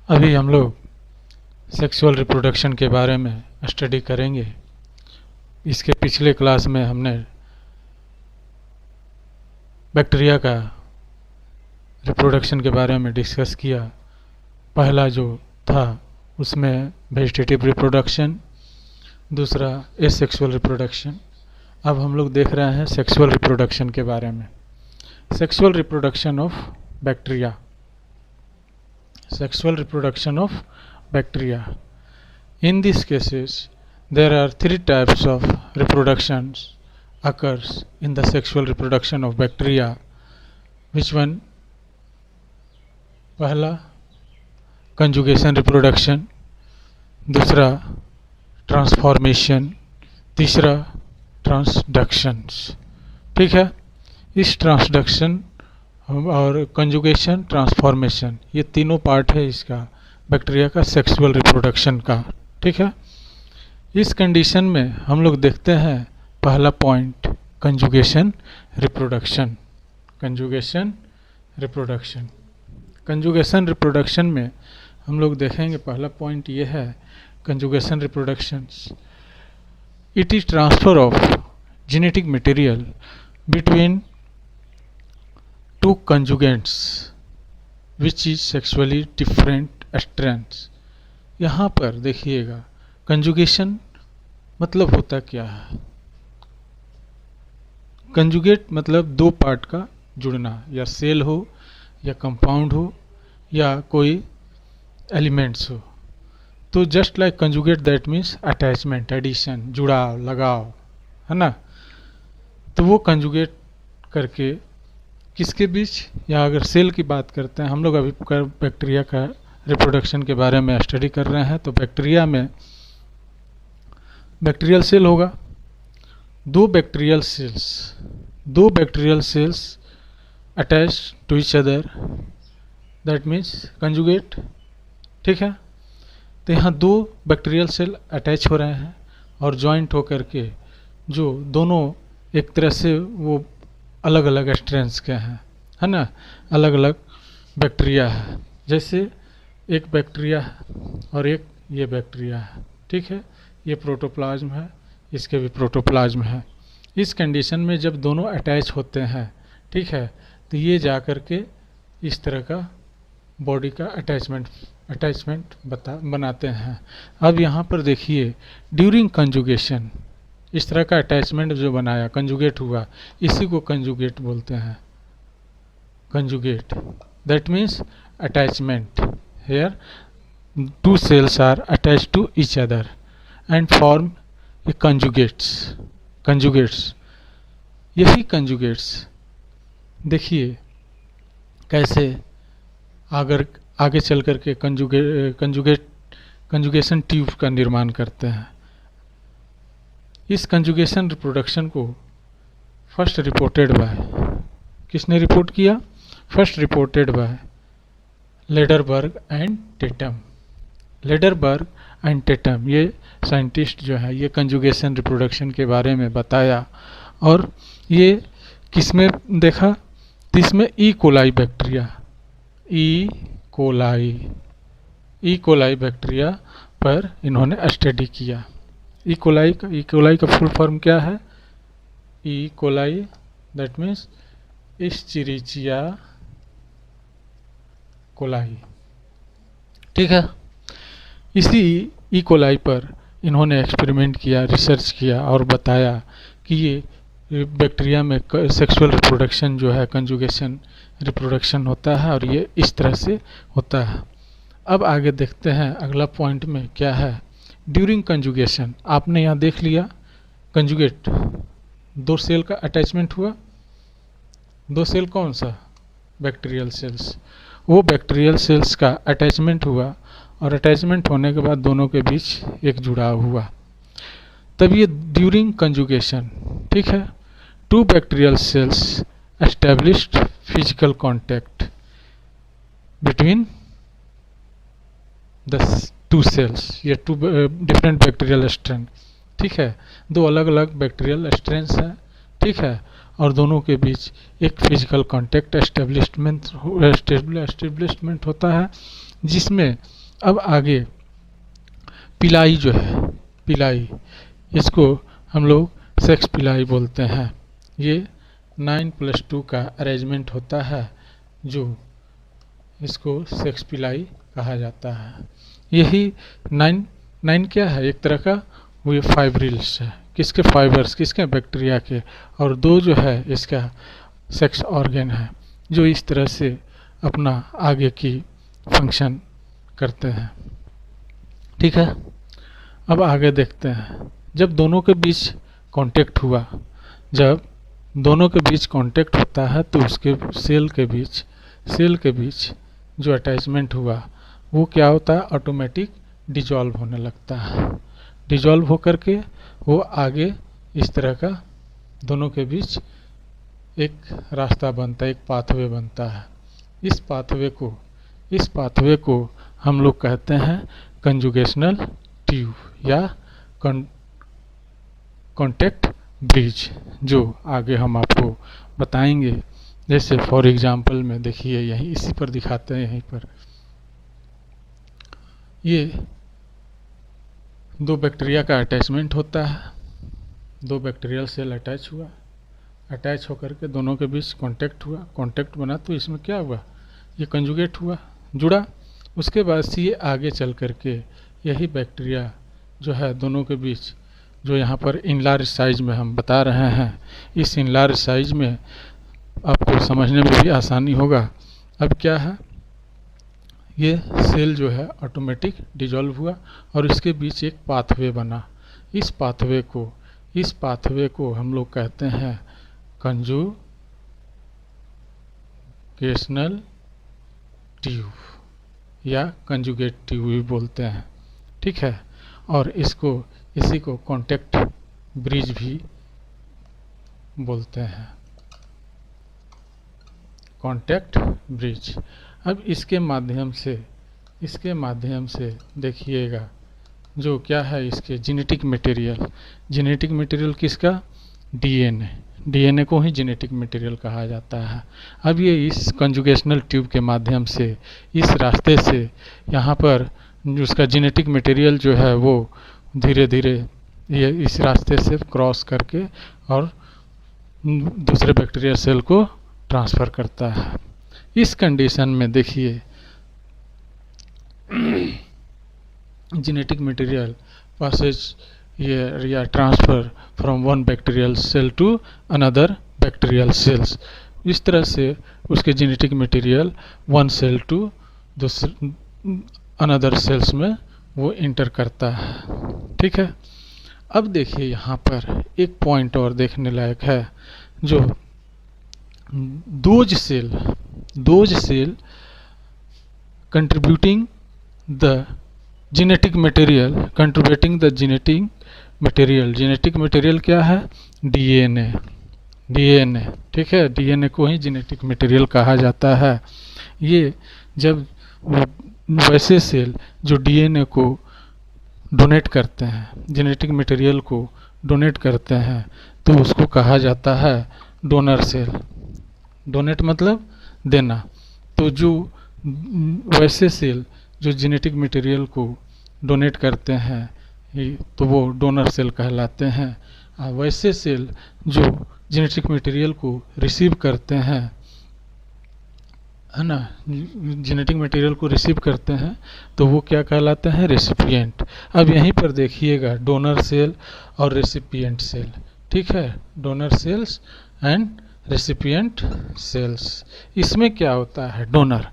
अभी हम लोग सेक्सुअल रिप्रोडक्शन के बारे में स्टडी करेंगे। इसके पिछले क्लास में हमने बैक्टीरिया का रिप्रोडक्शन के बारे में डिस्कस किया। पहला जो था उसमें वेजिटेटिव रिप्रोडक्शन, दूसरा एसेक्सुअल रिप्रोडक्शन। अब हम लोग देख रहे हैं सेक्सुअल रिप्रोडक्शन के बारे में। Sexual reproduction of bacteria. Sexual reproduction of bacteria. In these cases, there are three types of reproductions occurs in the sexual reproduction of bacteria. Which one? पहला conjugation reproduction, दूसरा transformation, तीसरा transductions। ठीक है, इस transduction और conjugation, transformation, ये तीनों part है इसका बैक्टीरिया का सेक्सुअल रिप्रोडक्शन का। ठीक है, इस कंडीशन में हम लोग देखते हैं पहला point conjugation reproduction. Conjugation reproduction, conjugation reproduction में हम लोग देखेंगे पहला पॉइंट ये है conjugation reproduction. It is transfer of genetic material between two conjugates which is sexually different strands। यहाँ पर देखिएगा कंजुगेशन मतलब होता क्या है। कंजुगेट मतलब दो पार्ट का जुड़ना, या सेल हो या कंपाउंड हो या कोई एलिमेंट्स हो। तो just like conjugate that means attachment, addition, जुड़ाव, लगाव, है ना। तो वो कंजुगेट करके किसके बीच, या अगर सेल की बात करते हैं, हम लोग अभी बैक्टीरिया का रिप्रोडक्शन के बारे में स्टडी कर रहे हैं। तो बैक्टीरिया में बैक्टीरियल सेल होगा, दो bacterial cells attach to each other, that means conjugate. ठीक है, तो यहाँ दो बैक्टीरियल सेल अटैच हो रहे हैं और जॉइंट होकर के जो दोनों एक तरह से वो अलग अलग स्ट्रेंस के हैं, है ना, अलग अलग बैक्टीरिया है। जैसे एक बैक्टीरिया है और एक ये बैक्टीरिया है। ठीक है, ये प्रोटोप्लाज्म है, इसके भी प्रोटोप्लाज्म है। इस कंडीशन में जब दोनों अटैच होते हैं, ठीक है, तो ये जा कर के इस तरह का बॉडी का अटैचमेंट बनाते हैं। अब यहाँ पर देखिए ड्यूरिंग कंजुगेशन इस तरह का अटैचमेंट जो बनाया, कंजुगेट हुआ, इसी को कंजुगेट बोलते हैं। Conjugate that means attachment. Here two cells are attach to each other and form a conjugates. यही कंजुगेट्स देखिए कैसे आगे चल कर के कंजुगेशन ट्यूब का निर्माण करते हैं। इस कंजुगेशन रिप्रोडक्शन को फर्स्ट रिपोर्टेड बाय, किसने रिपोर्ट किया? First reported by Lederberg and Tetam. Lederberg and Tetam ये साइंटिस्ट जो है ये कंजुगेशन रिप्रोडक्शन के बारे में बताया। और ये किसमें देखा? तो इसमें E coli bacteria, E coli bacteria पर इन्होंने स्टडी किया। ई कोलाई का फुल फॉर्म क्या है? E coli that means Escherichia coli. ठीक है, इसी ई कोलाई पर इन्होंने एक्सपेरिमेंट किया, रिसर्च किया और बताया कि ये बैक्टीरिया में सेक्सुअल रिप्रोडक्शन जो है कंजुगेशन रिप्रोडक्शन होता है और ये इस तरह से होता है। अब आगे देखते हैं अगला पॉइंट में क्या है। ड्यूरिंग कंजुगेशन आपने यहाँ देख लिया कंजुगेट, दो सेल का अटैचमेंट हुआ। दो सेल कौन सा? Bacterial cells. वो बैक्टीरियल सेल्स का अटैचमेंट हुआ और अटैचमेंट होने के बाद दोनों के बीच एक जुड़ाव हुआ, तब ये ड्यूरिंग कंजुगेशन। ठीक है, two bacterial cells established physical contact between the two cells, ये टू डिफरेंट बैक्टीरियल स्ट्रेन। ठीक है, दो अलग अलग बैक्टीरियल स्ट्रेन्स हैं। ठीक है, और दोनों के बीच एक फिजिकल कॉन्टैक्ट एस्टेब्लिशमेंट होता है। जिसमें अब आगे पिलाई जो है, पिलाई, इसको हम लोग सेक्स पिलाई बोलते हैं। ये 9+2 का अरेंजमेंट होता है, जो इसको सेक्स पिलाई कहा जाता है। यही 9 क्या है, एक तरह का वो फाइब्रिल्स है, किसके फाइबर्स, किसके बैक्टीरिया के, और 2 जो है इसका सेक्स ऑर्गन है, जो इस तरह से अपना आगे की फंक्शन करते हैं। ठीक है, अब आगे देखते हैं। जब दोनों के बीच कांटेक्ट हुआ, जब दोनों के बीच कांटेक्ट होता है तो उसके सेल के बीच जो अटैचमेंट हुआ वो क्या होता है, ऑटोमेटिक डिजॉल्व होने लगता है। डिजॉल्व होकर के वो आगे इस तरह का दोनों के बीच एक रास्ता बनता है, एक पाथवे बनता है। इस पाथवे को हम लोग कहते हैं कंजुगेशनल ट्यूब या कांटेक्ट ब्रिज, जो आगे हम आपको बताएंगे। जैसे फॉर एग्जांपल में देखिए, यहीं इसी पर दिखाते हैं। यहीं पर ये 2 बैक्टीरिया का अटैचमेंट होता है, 2 बैक्टीरियल सेल अटैच हुआ, अटैच होकर के दोनों के बीच कांटेक्ट हुआ, कांटेक्ट बना तो इसमें क्या हुआ, ये कंजुगेट हुआ, जुड़ा। उसके बाद से ये आगे चल करके यही बैक्टीरिया जो है दोनों के बीच, जो यहाँ पर इनलार्ज साइज में हम बता रहे हैं, इस इनलार्ज साइज में आपको समझने में भी आसानी होगा। अब क्या है, ये सेल जो है ऑटोमेटिक डिजॉल्व हुआ और इसके बीच एक पाथवे बना। इस पाथवे को हम लोग कहते हैं कंजुगेशनल ट्यूब या कंजुगेट ट्यूब भी बोलते हैं। ठीक है, और इसी को कांटेक्ट ब्रिज भी बोलते हैं, कांटेक्ट ब्रिज। अब इसके माध्यम से देखिएगा जो क्या है, इसके जेनेटिक मटेरियल किसका, डीएनए को ही जेनेटिक मटेरियल कहा जाता है। अब ये इस कंजुगेशनल ट्यूब के माध्यम से, इस रास्ते से यहाँ पर उसका जेनेटिक मटेरियल जो है वो धीरे धीरे ये इस रास्ते से क्रॉस करके और दूसरे बैक्टीरिया सेल को ट्रांसफ़र करता है। इस कंडीशन में देखिए जेनेटिक मटेरियल पासेज या transfer from one bacterial cell to another bacterial cells, इस तरह से उसके genetic material one cell to another cells में वो इंटर करता है। ठीक है, अब देखिए यहाँ पर एक पॉइंट और देखने लायक है, जो those cell contributing the genetic material genetic material क्या है, डीएनए। ठीक है, डीएनए को ही जेनेटिक मटेरियल कहा जाता है। ये जब वैसे सेल जो डीएनए को डोनेट करते हैं, जेनेटिक मटेरियल को डोनेट करते हैं, तो उसको कहा जाता है डोनर सेल। डोनेट मतलब देना। तो जो वैसे सेल जो जेनेटिक मटेरियल को डोनेट करते हैं तो वो डोनर सेल कहलाते हैं। और वैसे सेल जो जेनेटिक मटेरियल को रिसीव करते हैं, है ना, जेनेटिक मटेरियल को रिसीव करते हैं, तो वो क्या कहलाते हैं, रेसिपिएंट। अब यहीं पर देखिएगा डोनर सेल और रेसिपिएंट सेल। ठीक है, donor cells and recipient cells. इसमें क्या होता है, डोनर,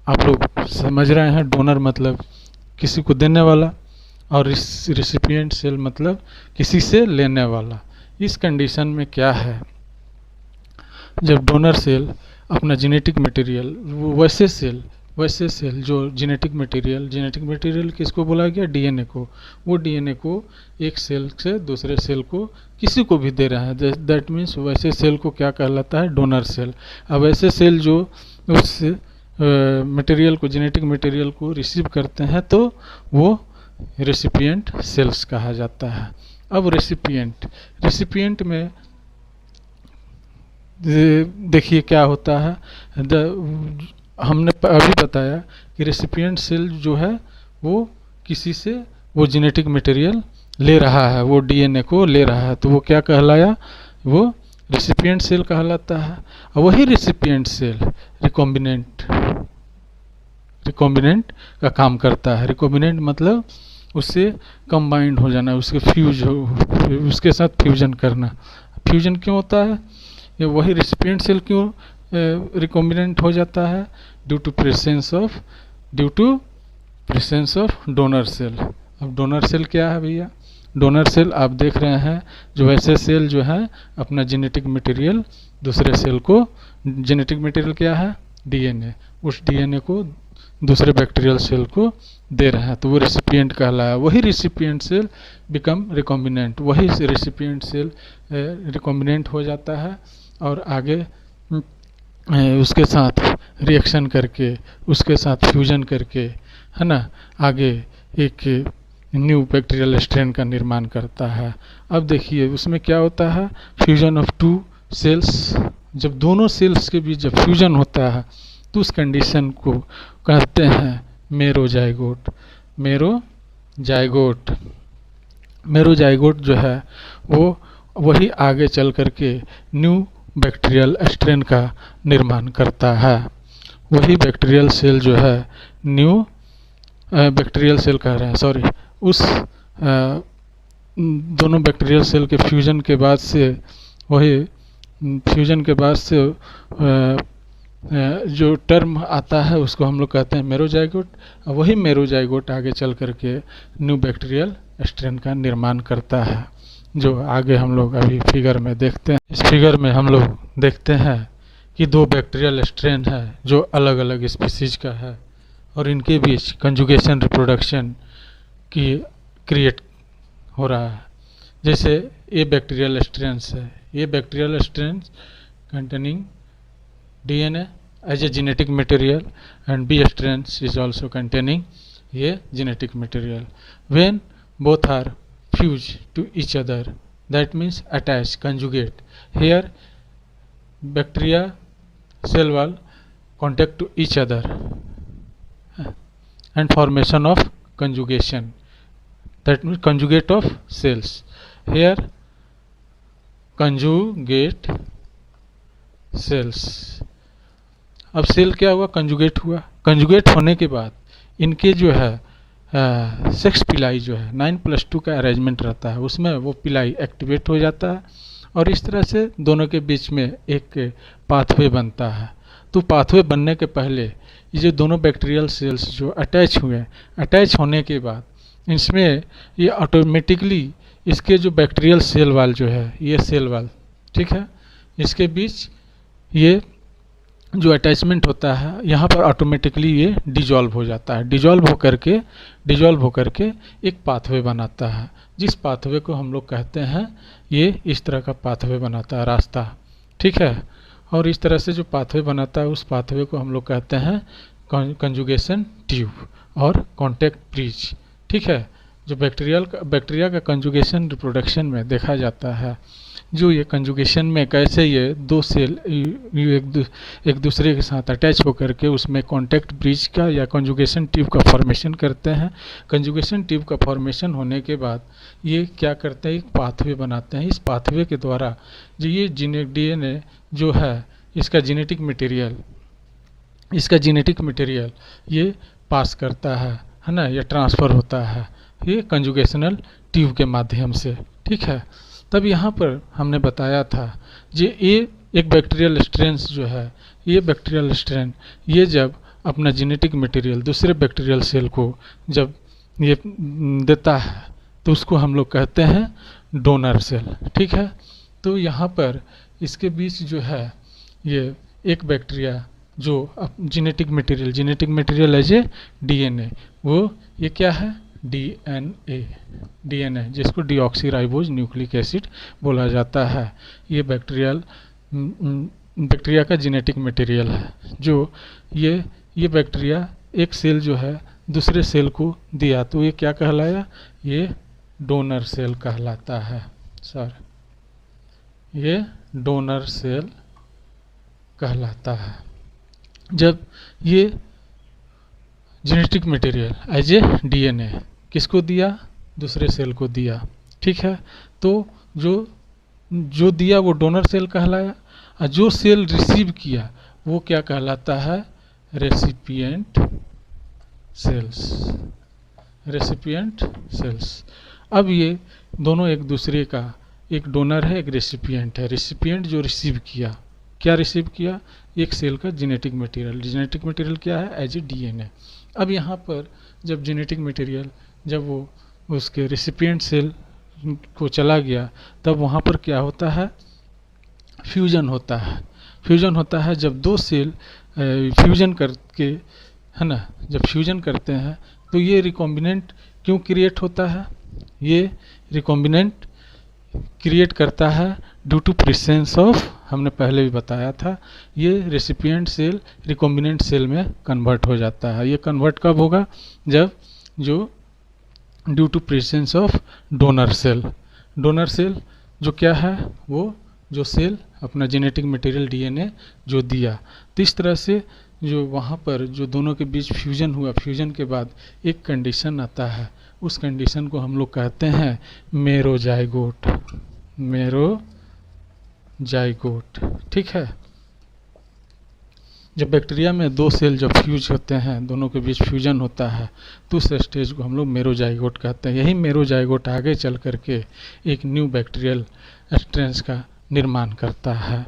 आप लोग समझ रहे हैं, डोनर मतलब किसी को देने वाला, और रेसिपिएंट सेल मतलब किसी से लेने वाला। इस कंडीशन में क्या है, जब डोनर सेल अपना जेनेटिक मटेरियल, वैसे सेल जो जेनेटिक मटेरियल किसको बोला गया, डीएनए को, वो डीएनए को एक सेल से दूसरे सेल को किसी को भी दे रहा है, दैट मीन्स वैसे सेल को क्या कहलाता है, डोनर सेल। अब वैसे सेल जो उस मटेरियल को, जेनेटिक मटेरियल को रिसीव करते हैं, तो वो रेसिपिएंट सेल्स कहा जाता है। अब रेसिपिएंट में देखिए क्या होता है, हमने अभी बताया कि रेसिपिएंट सेल जो है वो किसी से वो जेनेटिक मटेरियल ले रहा है, वो डीएनए को ले रहा है, तो वो क्या कहलाया, वो रेसिपिएंट सेल कहलाता है। और वही रेसिपिएंट सेल रिकॉम्बिनेंट रिकॉम्बिनेंट का काम करता है। रिकॉम्बिनेंट मतलब उससे कंबाइंड हो जाना, उसके फ्यूज हो, उसके साथ फ्यूजन करना। फ्यूजन क्यों होता है, ये वही रेसिपिएंट सेल क्यों रिकॉम्बिनेंट हो जाता है, due to presence of donor cell. अब डोनर सेल क्या है भैया, डोनर सेल आप देख रहे हैं जो वैसे सेल जो है अपना जेनेटिक मटेरियल दूसरे सेल को, जेनेटिक मटेरियल क्या है, डीएनए, उस डीएनए को दूसरे बैक्टीरियल सेल को दे रहे हैं, तो वो रेसिपिएंट कहलाया। वही रेसिपिएंट सेल बिकम रिकॉम्बिनेंट, वही रेसिपिएंट सेल रिकॉम्बिनेंट हो जाता है और आगे उसके साथ रिएक्शन करके, उसके साथ फ्यूजन करके, है ना, आगे एक न्यू बैक्टीरियल स्ट्रेन का निर्माण करता है। अब देखिए उसमें क्या होता है, फ्यूजन ऑफ टू सेल्स, जब दोनों सेल्स के बीच जब फ्यूजन होता है तो उस कंडीशन को कहते हैं मेरोजाइगोट। मेरोजाइगोट जो है वो वही आगे चल करके न्यू बैक्टीरियल स्ट्रेन का निर्माण करता है। वही बैक्टीरियल सेल जो है न्यू बैक्टीरियल सेल कह रहे हैं, सॉरी, उस दोनों बैक्टीरियल सेल के फ्यूजन के बाद से, वही फ्यूजन के बाद से जो टर्म आता है उसको हम लोग कहते हैं मेरोजाइगोट। वही मेरोजाइगोट आगे चल करके न्यू बैक्टीरियल स्ट्रेन का निर्माण करता है, जो आगे हम लोग अभी फिगर में देखते हैं। इस फिगर में हम लोग देखते हैं कि दो बैक्टीरियल स्ट्रेन है जो अलग अलग स्पीसीज का है और इनके बीच कंजुगेशन रिप्रोडक्शन की क्रिएट हो रहा है। जैसे ए बैक्टीरियल स्ट्रेन्स है, ये bacterial strains containing DNA as a genetic material and B strains is also containing a genetic material. When both are fused to each other, that means attached, conjugate. Here bacteria cell wall contact to each other and formation of conjugation, that means conjugate of cells. Here conjugate cells. अब cell क्या हुआ, conjugate हुआ। Conjugate होने के बाद इनके जो है सेक्स पिलाई जो है 9+2 का अरेंजमेंट रहता है, उसमें वो पिलाई एक्टिवेट हो जाता है और इस तरह से दोनों के बीच में एक पाथवे बनता है। तो पाथवे बनने के पहले ये जो दोनों बैक्टीरियल सेल्स जो अटैच हुए, अटैच होने के बाद इसमें ये ऑटोमेटिकली इसके जो बैक्टीरियल सेल वाल जो है, ये सेल वाल, ठीक है, इसके बीच ये जो अटैचमेंट होता है यहाँ पर ऑटोमेटिकली ये डिजॉल्व हो जाता है। डिजॉल्व होकर के एक पाथवे बनाता है, जिस पाथवे को हम लोग कहते हैं, ये इस तरह का पाथवे बनाता है, रास्ता, ठीक है। और इस तरह से जो पाथवे बनाता है उस पाथवे को हम लोग कहते हैं कंजुगेशन ट्यूब और कॉन्टैक्ट ब्रिज, ठीक है। जो बैक्टीरिया का कंजुगेशन रिप्रोडक्शन में देखा जाता है, जो ये कंजुगेशन में कैसे ये दो सेल एक दूसरे के साथ अटैच होकर के उसमें कॉन्टैक्ट ब्रिज का या कंजुगेशन ट्यूब का फॉर्मेशन करते हैं। कंजुगेशन ट्यूब का फॉर्मेशन होने के बाद ये क्या करते हैं, एक पाथवे बनाते हैं। इस पाथवे के द्वारा जो ये डीएनए जो है इसका जेनेटिक मटेरियल ये पास करता है ना, ये ट्रांसफ़र होता है ये कंजुगेशनल ट्यूब के माध्यम से, ठीक है। तब यहाँ पर हमने बताया था ये एक बैक्टीरियल स्ट्रेन जो है, ये बैक्टीरियल स्ट्रेन ये जब अपना जेनेटिक मटेरियल दूसरे बैक्टीरियल सेल को जब ये देता है तो उसको हम लोग कहते हैं डोनर सेल, ठीक है। तो यहाँ पर इसके बीच जो है ये एक बैक्टीरिया जो genetic material as a DNA, वो ये क्या है, डीएनए जिसको डीऑक्सीराइबोज न्यूक्लिक एसिड बोला जाता है। ये बैक्टीरिया का जेनेटिक मटेरियल है, जो ये बैक्टीरिया एक सेल जो है दूसरे सेल को दिया तो ये क्या कहलाया, ये डोनर सेल कहलाता है। सर ये डोनर सेल कहलाता है। जब ये genetic material as a DNA किसको दिया, दूसरे सेल को दिया, ठीक है। तो जो जो दिया वो डोनर सेल कहलाया, और जो सेल रिसीव किया वो क्या कहलाता है, रेसिपिएंट सेल्स, रेसिपिएंट सेल्स। अब ये दोनों एक दूसरे का, एक डोनर है एक रेसिपिएंट है। रेसिपिएंट जो रिसीव किया, क्या रिसीव किया, एक सेल का जेनेटिक मटेरियल। जेनेटिक मटेरियल क्या है, एज ए डीएनए। अब यहाँ पर जब जेनेटिक मटेरियल जब वो उसके रेसिपिएंट सेल को चला गया, तब वहाँ पर क्या होता है, फ्यूजन होता है। फ्यूजन होता है जब दो सेल फ्यूजन करके, है ना, जब फ्यूजन करते हैं तो ये रिकॉम्बिनेंट क्यों क्रिएट होता है, ये रिकॉम्बिनेंट क्रिएट करता है ड्यू टू प्रेजेंस ऑफ, हमने पहले भी बताया था, ये रेसिपिएंट सेल रिकॉम्बिनेंट सेल में कन्वर्ट हो जाता है। ये कन्वर्ट कब होगा, जब जो due to presence of donor cell. Donor cell जो क्या है, वो जो सेल अपना जेनेटिक मटेरियल डीएनए जो दिया। तो इस तरह से जो वहाँ पर जो दोनों के बीच फ्यूजन हुआ, फ्यूजन के बाद एक कंडीशन आता है, उस कंडीशन को हम लोग कहते हैं मेरोजाइगोट, मेरोजाइगोट, ठीक है। जब बैक्टीरिया में दो सेल जब फ्यूज होते हैं, दोनों के बीच फ्यूजन होता है, तो उस स्टेज को हम लोग मेरोजाइगोट कहते हैं। यही मेरोजाइगोट आगे चल करके एक न्यू बैक्टीरियल स्ट्रेंस का निर्माण करता है,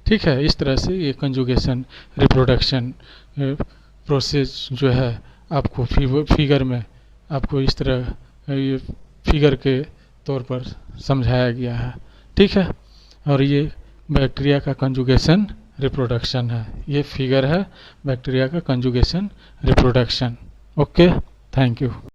ठीक है। इस तरह से ये कंजुगेशन रिप्रोडक्शन प्रोसेस जो है आपको फिगर में आपको इस तरह ये फिगर के तौर पर समझाया गया है, ठीक है। और ये बैक्टीरिया का कंजुगेशन रिप्रोडक्शन है, ये फिगर है बैक्टीरिया का conjugation reproduction. Okay, thank you.